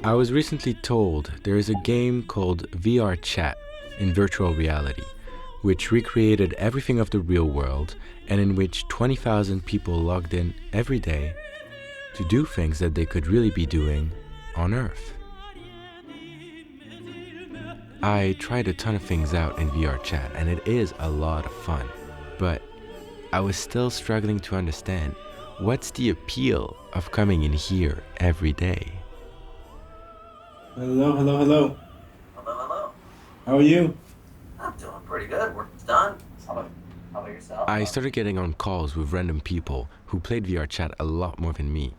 I was recently told there is a game called VRChat in virtual reality, which recreated everything of the real world and in which 20,000 people logged in every day to do things that they could really be doing on Earth. I tried a ton of things out in VRChat and it is a lot of fun, but I was still struggling to understand what's the appeal of coming in here every day. Hello, hello, hello. Hello, hello. How are you? I'm doing pretty good. Work's done. How about yourself? I started getting on calls with random people who played VRChat a lot more than me,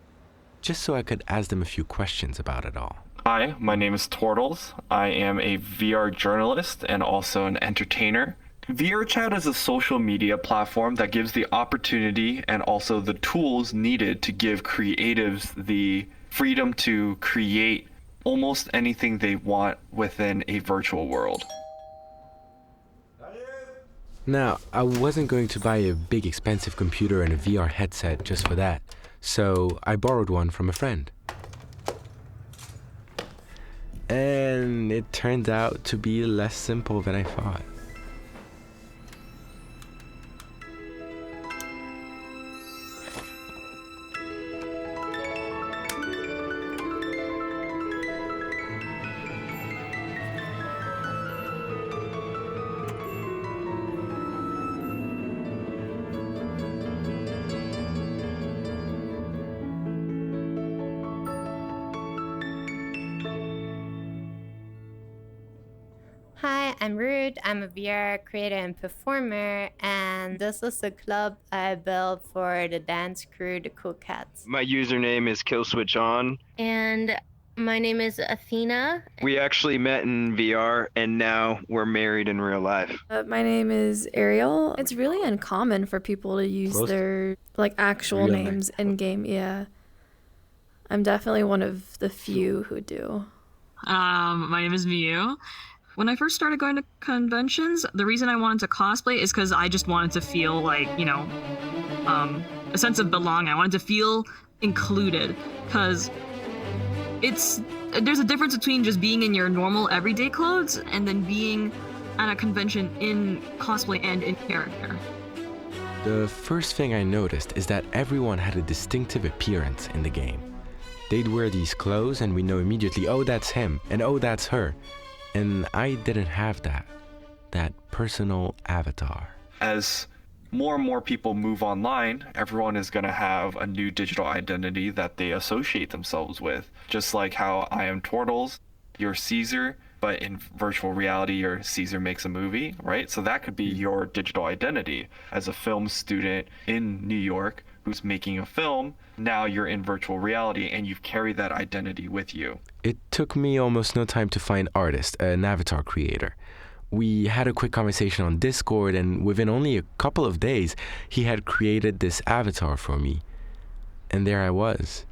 just so I could ask them a few questions about it all. Hi, my name is Tortles. I am a VR journalist and also an entertainer. VRChat is a social media platform that gives the opportunity and also the tools needed to give creatives the freedom to create almost anything they want within a virtual world. Now, I wasn't going to buy a big expensive computer and a VR headset just for that, so I borrowed one from a friend. And it turned out to be less simple than I thought. Hi, I'm Ruth. I'm a VR creator and performer, and this is the club I built for the dance crew, the Cool Cats. My username is KillSwitchOn. And my name is Athena. We actually met in VR, and now we're married in real life. My name is Ariel. It's really uncommon for people to use their actual Real names in game. Yeah, I'm definitely one of the few who do. My name is Miu. When I first started going to conventions, the reason I wanted to cosplay is because I just wanted to feel a sense of belonging. I wanted to feel included, because there's a difference between just being in your normal everyday clothes and then being at a convention in cosplay and in character. The first thing I noticed is that everyone had a distinctive appearance in the game. They'd wear these clothes and we know immediately, oh, that's him, and oh, that's her. And I didn't have that personal avatar. As more and more people move online, everyone is going to have a new digital identity that they associate themselves with. Just like how I am Tortles, you're Caesar, but in virtual reality, you're Caesar Makes a Movie, right? So that could be your digital identity. As a film student in New York who's making a film, now you're in virtual reality and you've carried that identity with you. It took me almost no time to find Artist, an avatar creator. We had a quick conversation on Discord, and within only a couple of days, he had created this avatar for me. And there I was,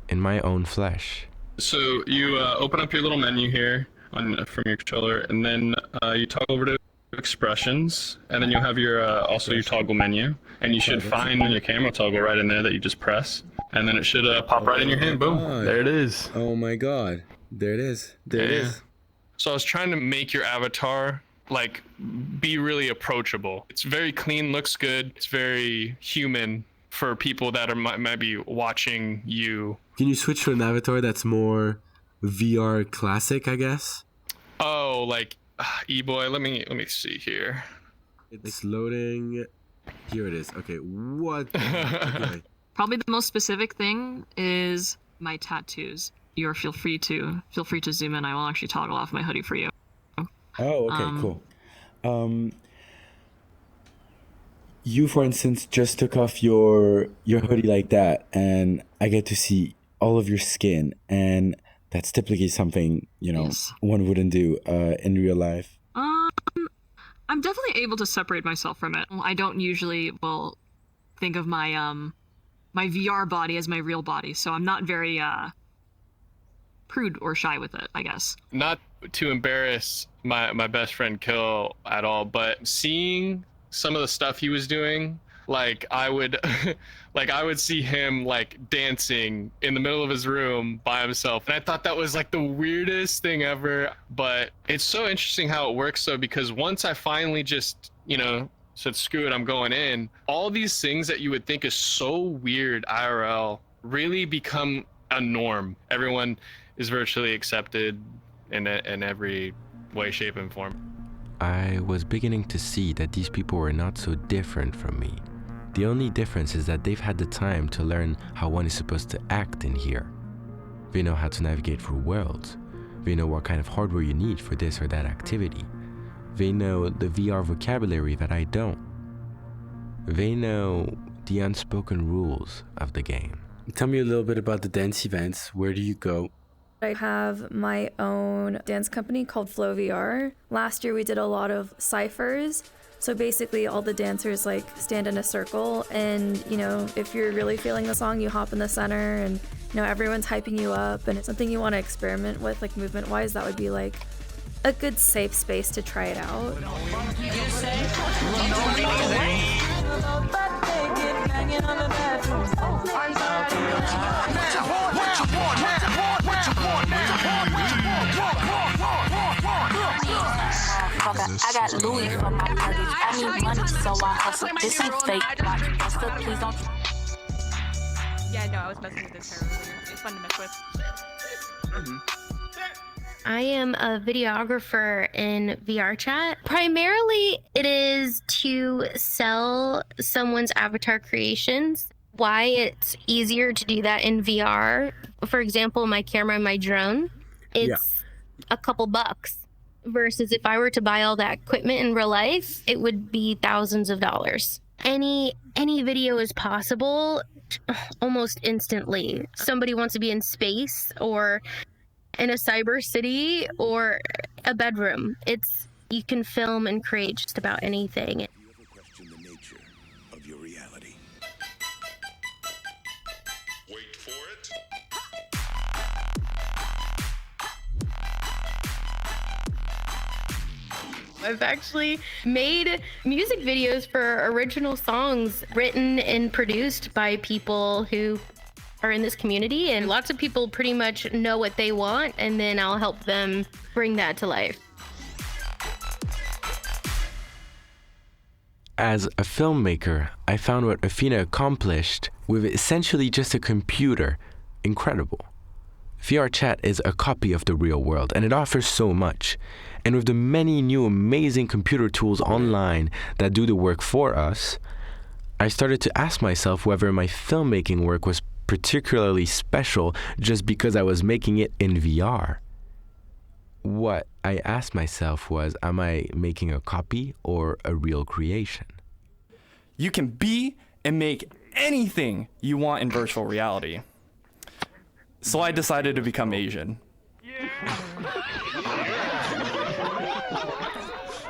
in my own flesh. So you open up your little menu here from your controller, and then you toggle over to expressions, and then you'll have your also your toggle menu, and you should find your camera toggle right in there that you just press, and then it should pop right in your hand. Boom, there it is. Oh my god, there it is. There it is. So I was trying to make your avatar be really approachable. It's very clean, looks good. It's very human for people that might be watching you. Can you switch to an avatar that's more VR classic, I guess? Oh, E-boy. Let me see here. It's loading. Here it is. Okay, what? Okay. Probably the most specific thing is my tattoos. Feel free to zoom in. I will actually toggle off my hoodie for you. Oh, okay, cool. You, for instance, just took off your hoodie like that, and I get to see all of your skin, and that's typically something, Yes. one wouldn't do in real life. I'm definitely able to separate myself from it. I don't usually think of my my VR body as my real body, so I'm not very prude or shy with it, I guess. Not to embarrass my best friend Kill at all, but seeing some of the stuff he was doing, like I would like I would see him like dancing in the middle of his room by himself, and I thought that was like the weirdest thing ever. But it's so interesting how it works though, because once I finally just, you know, said screw it, I'm going in, all these things that you would think is so weird IRL really become a norm. Everyone is virtually accepted in every way, shape, and form. I was beginning to see that these people were not so different from me. The only difference is that they've had the time to learn how one is supposed to act in here. They know how to navigate through worlds. They know what kind of hardware you need for this or that activity. They know the VR vocabulary that I don't. They know the unspoken rules of the game. Tell me a little bit about the dance events. Where do you go? I have my own dance company called Flow VR. Last year we did a lot of ciphers. So basically all the dancers like stand in a circle, and you know, if you're really feeling the song, you hop in the center, and you know, everyone's hyping you up, and it's something you want to experiment with, like movement wise. That would be like a good safe space to try it out. I got Louis for my luggage. I need money, so I hustle. This ain't fake. Please don't. Yeah, no, I was messing with this hair earlier. It's fun to mess with. I am a videographer in VRChat. Primarily, it is to sell someone's avatar creations. Why it's easier to do that in VR. For example, my camera and my drone, it's a couple bucks. Versus if I were to buy all that equipment in real life, it would be thousands of dollars. Any video is possible almost instantly. Somebody wants to be in space or in a cyber city or a bedroom. You can film and create just about anything. You ever question the nature of your reality? Wait for it. I've actually made music videos for original songs written and produced by people who are in this community, and lots of people pretty much know what they want, and then I'll help them bring that to life. As a filmmaker, I found what Athena accomplished with essentially just a computer incredible. VRChat is a copy of the real world, and it offers so much. And with the many new amazing computer tools online that do the work for us, I started to ask myself whether my filmmaking work was particularly special just because I was making it in VR. What I asked myself was, am I making a copy or a real creation? You can be and make anything you want in virtual reality. So I decided to become Asian.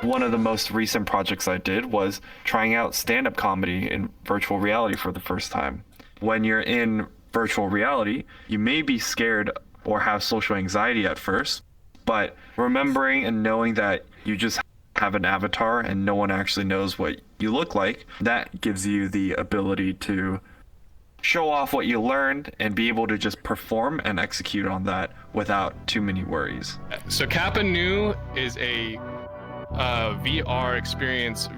One of the most recent projects I did was trying out stand-up comedy in virtual reality for the first time. When you're in virtual reality, you may be scared or have social anxiety at first, but remembering and knowing that you just have an avatar and no one actually knows what you look like, that gives you the ability to show off what you learned and be able to just perform and execute on that without too many worries. So Kappa Nu is a VR experience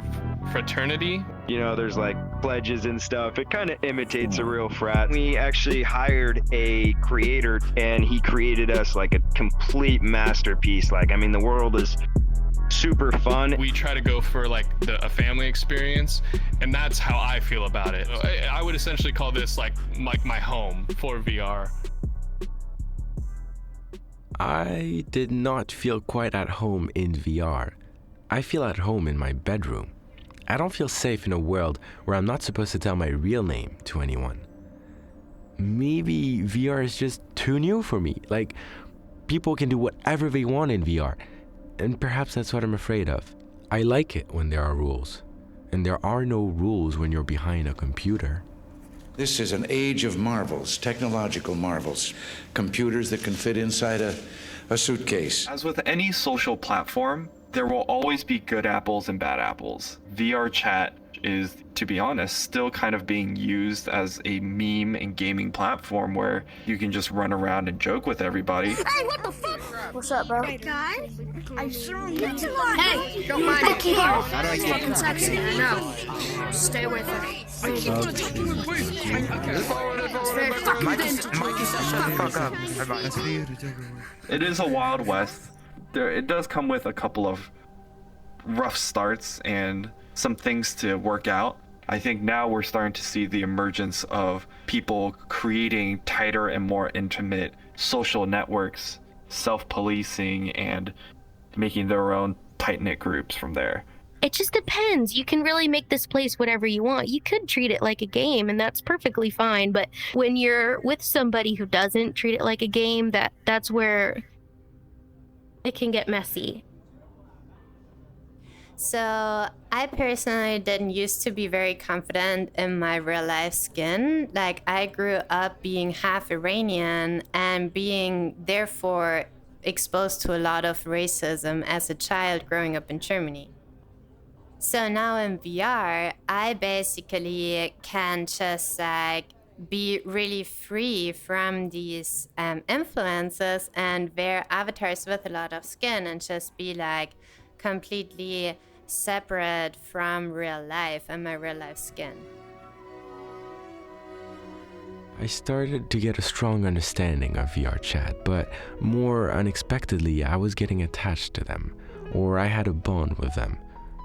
fraternity. You know, there's like pledges and stuff. It kind of imitates a real frat. We actually hired a creator and he created us like a complete masterpiece. Like, I mean, the world is super fun. We try to go for like a family experience, and that's how I feel about it. I would essentially call this like my home for VR. I did not feel quite at home in VR. I feel at home in my bedroom. I don't feel safe in a world where I'm not supposed to tell my real name to anyone. Maybe VR is just too new for me. Like, people can do whatever they want in VR. And perhaps that's what I'm afraid of. I like it when there are rules. And there are no rules when you're behind a computer. This is an age of marvels, technological marvels. Computers that can fit inside a suitcase. As with any social platform, there will always be good apples and bad apples. VRChat is, to be honest, still kind of being used as a meme and gaming platform where you can just run around and joke with everybody. Hey, what the fuck? What's up, bro? Hey, guys. I saw you. Hey, don't mind it. How do I get fucking sexy? I know. Stay away from me. It is a Wild West. It does come with a couple of rough starts and some things to work out. I think now we're starting to see the emergence of people creating tighter and more intimate social networks, self-policing, and making their own tight-knit groups from there. It just depends. You can really make this place whatever you want. You could treat it like a game, and that's perfectly fine. But when you're with somebody who doesn't treat it like a game, that's where it can get messy. So I personally didn't used to be very confident in my real life skin. Like, I grew up being half Iranian and being therefore exposed to a lot of racism as a child growing up in Germany. So now in VR, I basically can just like be really free from these influences and wear avatars with a lot of skin and just be like completely separate from real life and my real life skin. I started to get a strong understanding of VRChat, but more unexpectedly, I was getting attached to them, or I had a bond with them,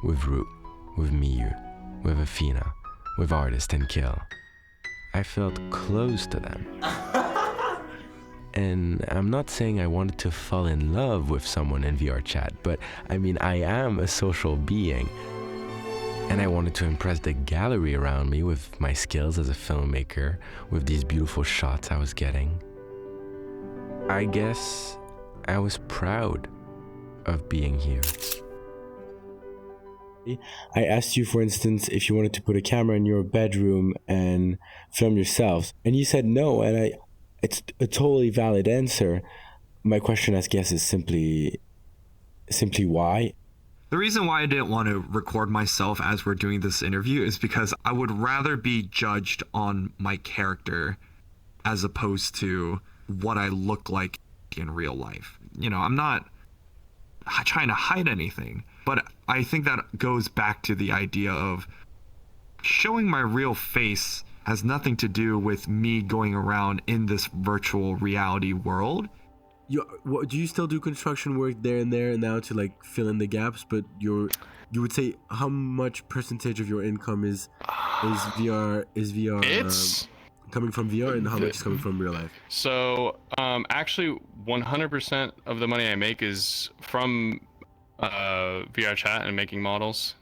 with Root, with Miyu, with Athena, with Artist and Kill. I felt close to them. And I'm not saying I wanted to fall in love with someone in VRChat, but I mean, I am a social being. And I wanted to impress the gallery around me with my skills as a filmmaker, with these beautiful shots I was getting. I guess I was proud of being here. I asked you, for instance, if you wanted to put a camera in your bedroom and film yourselves, and you said no, and it's a totally valid answer. My question, I guess, is simply why? The reason why I didn't want to record myself as we're doing this interview is because I would rather be judged on my character as opposed to what I look like in real life. You know, I'm not trying to hide anything, but I think that goes back to the idea of showing my real face has nothing to do with me going around in this virtual reality world. Do you still do construction work there and now to like fill in the gaps? But you would say how much percentage of your income is VR? It's coming from VR, and how much is coming from real life? So actually, 100% of the money I make is from VRChat and making models,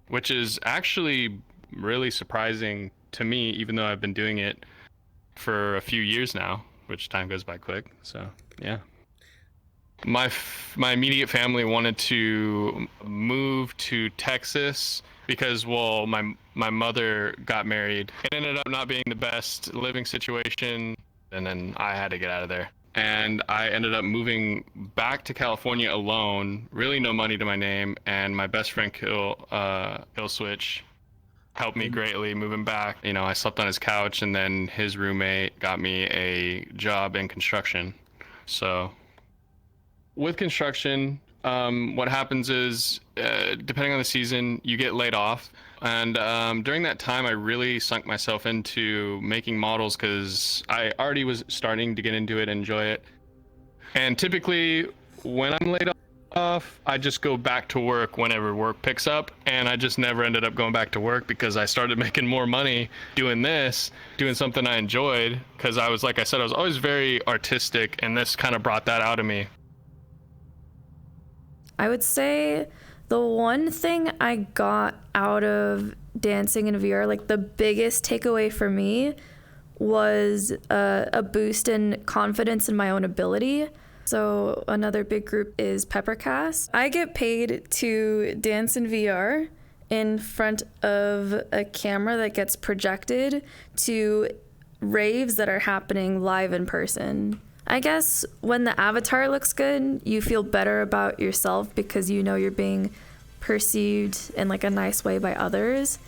which is actually really surprising to me, even though I've been doing it for a few years now, which time goes by quick. So yeah, my immediate family wanted to move to Texas because, well, my mother got married. It ended up not being the best living situation, and then I had to get out of there. And I ended up moving back to California alone, really no money to my name, and my best friend Killswitch helped me greatly moving back. You know, I slept on his couch, and then his roommate got me a job in construction. So with construction, what happens is, depending on the season, you get laid off. And during that time, I really sunk myself into making models because I already was starting to get into it and enjoy it. And typically, when I'm laid off, I just go back to work whenever work picks up, and I just never ended up going back to work because I started making more money doing something I enjoyed, because I was, like I said, I was always very artistic, and this kind of brought that out of me. I would say the one thing I got out of dancing in VR, like the biggest takeaway for me, was a boost in confidence in my own ability. So another big group is Peppercast. I get paid to dance in VR in front of a camera that gets projected to raves that are happening live in person. I guess when the avatar looks good, you feel better about yourself because you know you're being perceived in like a nice way by others.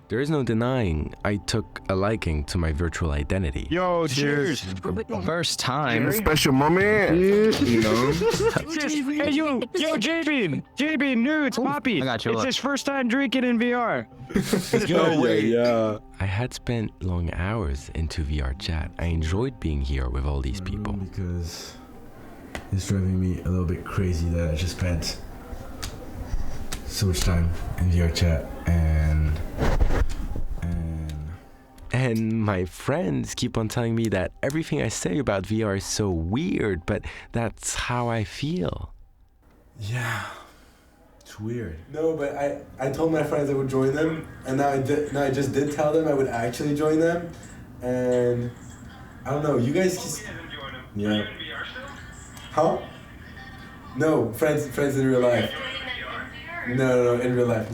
There is no denying I took a liking to my virtual identity. Yo, cheers. First time. Special moment. You know? Hey, yo, JB, nudes, Poppy. I got you. It's his first time drinking in VR. No way. Yeah. I had spent long hours into VRChat. I enjoyed being here with all these people. Because it's driving me a little bit crazy that I just spent so much time in VRChat and my friends keep on telling me that everything I say about VR is so weird, but that's how I feel. Yeah, it's weird. No, but I told my friends I would join them, and now I just did tell them I would actually join them, and I don't know. You guys just yeah. Huh? No, friends in real life. No, in real life.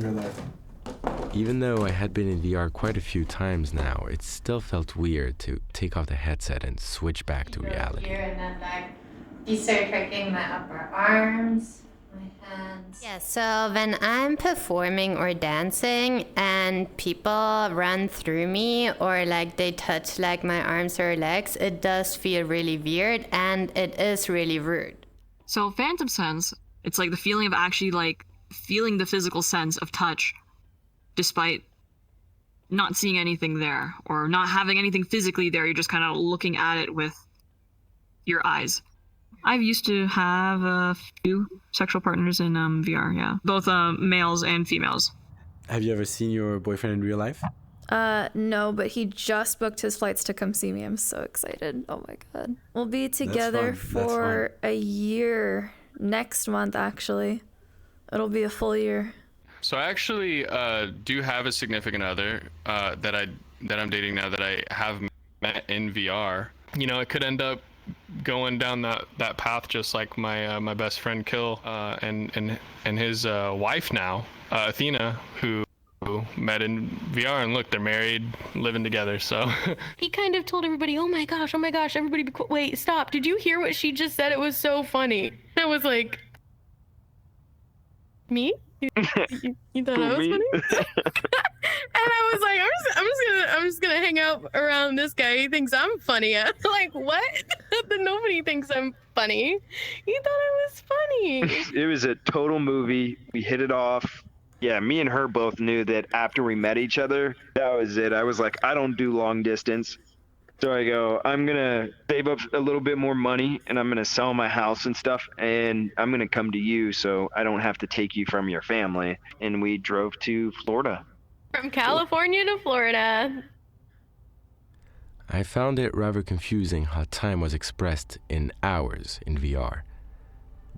Even though I had been in VR quite a few times now, it still felt weird to take off the headset and switch back to reality. Here and then like you start tracking my upper arms, my hands. Yeah, so when I'm performing or dancing and people run through me or like they touch like my arms or legs, it does feel really weird and it is really rude. So phantom sense, it's like the feeling of actually like feeling the physical sense of touch despite not seeing anything there or not having anything physically there. You're just kind of looking at it with your eyes. I've used to have a few sexual partners in VR, yeah. Both males and females. Have you ever seen your boyfriend in real life? No, but he just booked his flights to come see me. I'm so excited. Oh my God. We'll be together for a year next month, actually. It'll be a full year. So I actually do have a significant other that I'm dating now that I have met in VR. You know, it could end up going down that path just like my best friend Kill and his wife now, Athena, who met in VR, and look, they're married, living together. So he kind of told everybody, oh my gosh, everybody be wait, stop. Did you hear what she just said? It was so funny. I was like, me? You thought I was funny? And I was like, I'm just gonna hang out around this guy. He thinks I'm funny. I'm like, what? Nobody thinks I'm funny. He thought I was funny. It was a total movie. We hit it off. Yeah, me and her both knew that after we met each other, that was it. I was like, I don't do long distance. So I go, I'm going to save up a little bit more money and I'm going to sell my house and stuff. And I'm going to come to you so I don't have to take you from your family. And we drove to Florida. From California to Florida. I found it rather confusing how time was expressed in hours in VR.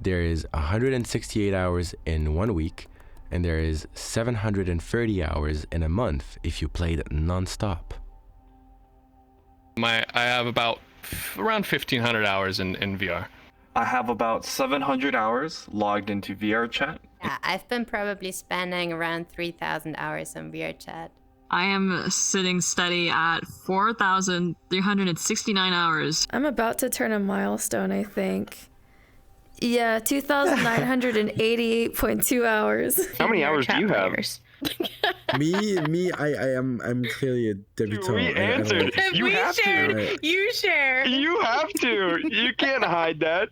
There is 168 hours in 1 week, and there is 730 hours in a month if you played non-stop. I have about around 1,500 hours in VR. I have about 700 hours logged into VRChat. Yeah, I've been probably spending around 3,000 hours on VRChat. I am sitting steady at 4,369 hours. I'm about to turn a milestone, I think. Yeah, 2,988.2 hours. How many hours do you have? I'm clearly a debutante. We answered. You have to. You share. You have to. You can't hide that.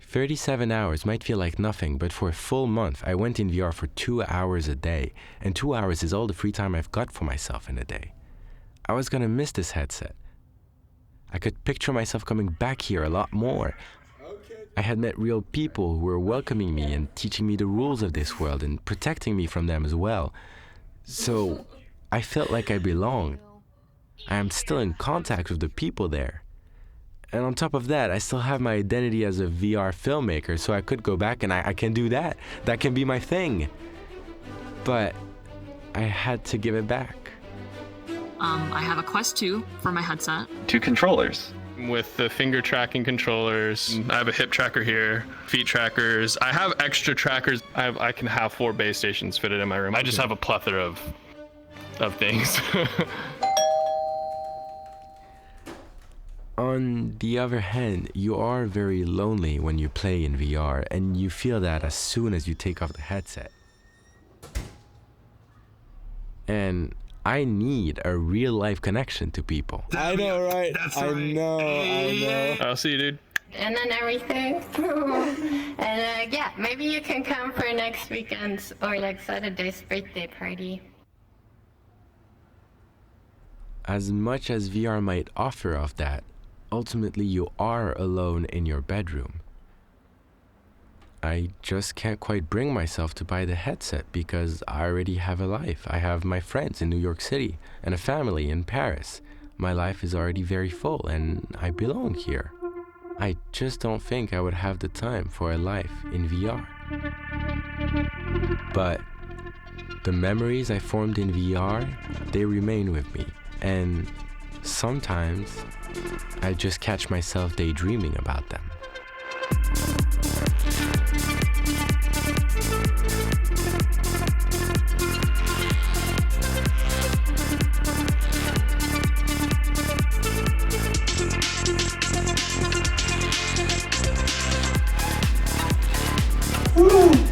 37 hours might feel like nothing, but for a full month, I went in VR for 2 hours a day, and 2 hours is all the free time I've got for myself in a day. I was gonna miss this headset. I could picture myself coming back here a lot more. I had met real people who were welcoming me and teaching me the rules of this world and protecting me from them as well. So I felt like I belonged. I am still in contact with the people there. And on top of that, I still have my identity as a VR filmmaker, so I could go back and I can do that. That can be my thing. But I had to give it back. I have a Quest 2 for my headset. 2 controllers. With the finger tracking controllers, I have a hip tracker here, feet trackers. I have extra trackers. I can have 4 base stations fitted in my room. I just have a plethora of things. On the other hand, you are very lonely when you play in VR, and you feel that as soon as you take off the headset. And I need a real-life connection to people. I know, right? I know. I'll see you, dude. And then everything. And yeah, maybe you can come for next weekend's or like Saturday's birthday party. As much as VR might offer of that, ultimately you are alone in your bedroom. I just can't quite bring myself to buy the headset because I already have a life. I have my friends in New York City and a family in Paris. My life is already very full and I belong here. I just don't think I would have the time for a life in VR. But the memories I formed in VR, they remain with me. And sometimes I just catch myself daydreaming about them. Woo!